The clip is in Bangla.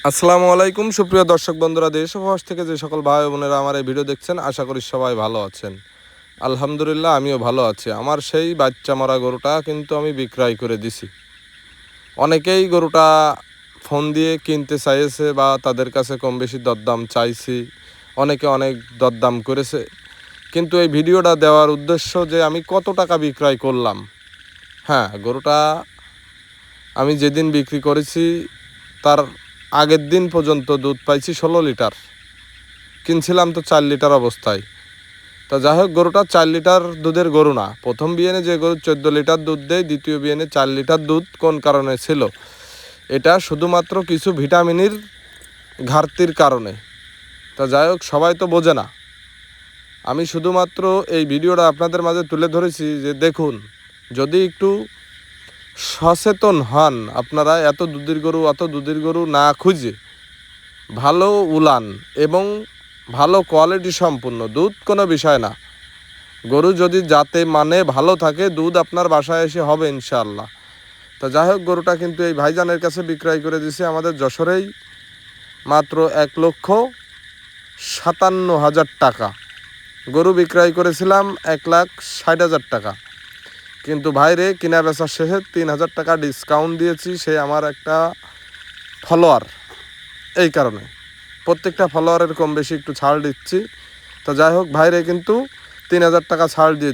আসসালামু আলাইকুম সুপ্রিয় দর্শক বন্ধুরা, দেশ ও প্রবাস থেকে যে সকল ভাই বোনেরা আমার এই ভিডিও দেখছেন, আশা করি সবাই ভালো আছেন। আলহামদুলিল্লাহ আমিও ভালো আছি। আমার সেই বাচ্চা মরা গরুটা কিন্তু আমি বিক্রয় করে দিছি। অনেকেই গরুটা ফোন দিয়ে কিনতে চাইছে বা তাদের কাছে কম বেশি দরদাম চাইছি, অনেকে অনেক দরদাম করেছে। কিন্তু এই ভিডিওটা দেওয়ার উদ্দেশ্য যে আমি কত টাকা বিক্রয় করলাম। হ্যাঁ, গরুটা আমি যেদিন বিক্রি করেছি তার আগের দিন পর্যন্ত দুধ পাইছি 16 লিটার, কিনছিলাম তো 4 লিটার অবস্থায়। তা যাই হোক, গরুটা 4 লিটার দুধের গরু না। প্রথম বিয়ানে যে গরু 14 লিটার দুধ দেয়, দ্বিতীয় বিয়ানে 4 লিটার দুধ কোন কারণে ছিল? এটা শুধুমাত্র কিছু ভিটামিনের ঘাটতির কারণে। তা যাই হোক, সবাই তো বোঝে না। আমি শুধুমাত্র এই ভিডিওটা আপনাদের মাঝে তুলে ধরেছি যে দেখুন, যদি একটু সচেতন হন আপনারা, অত দুধের গরু না খুঁজে ভালো উলান এবং ভালো কোয়ালিটি সম্পূর্ণ দুধ কোনো বিষয় না। গরু যদি যাতে মানে ভালো থাকে, দুধ আপনার বাসায় এসে হবে ইনশাআল্লাহ। তা যাই হোক, গরুটা কিন্তু এই ভাইজানের কাছে বিক্রয় করে দিছে আমাদের যশোরেই, মাত্র 1,57,000 টাকা। গরু বিক্রয় করেছিলাম 1,60,000 টাকা, কিন্তু ভাইরে কিনা বেচার শেষে 3,000 টাকা ডিসকাউন্ট দিয়েছি। সে আমার একটা ফলোয়ার, এই কারণে প্রত্যেকটা ফলোয়ারের কম বেশি একটু ছাড় দিচ্ছি। তো যাই হোক, ভাইরে কিন্তু 3,000 টাকা ছাড় দিয়ে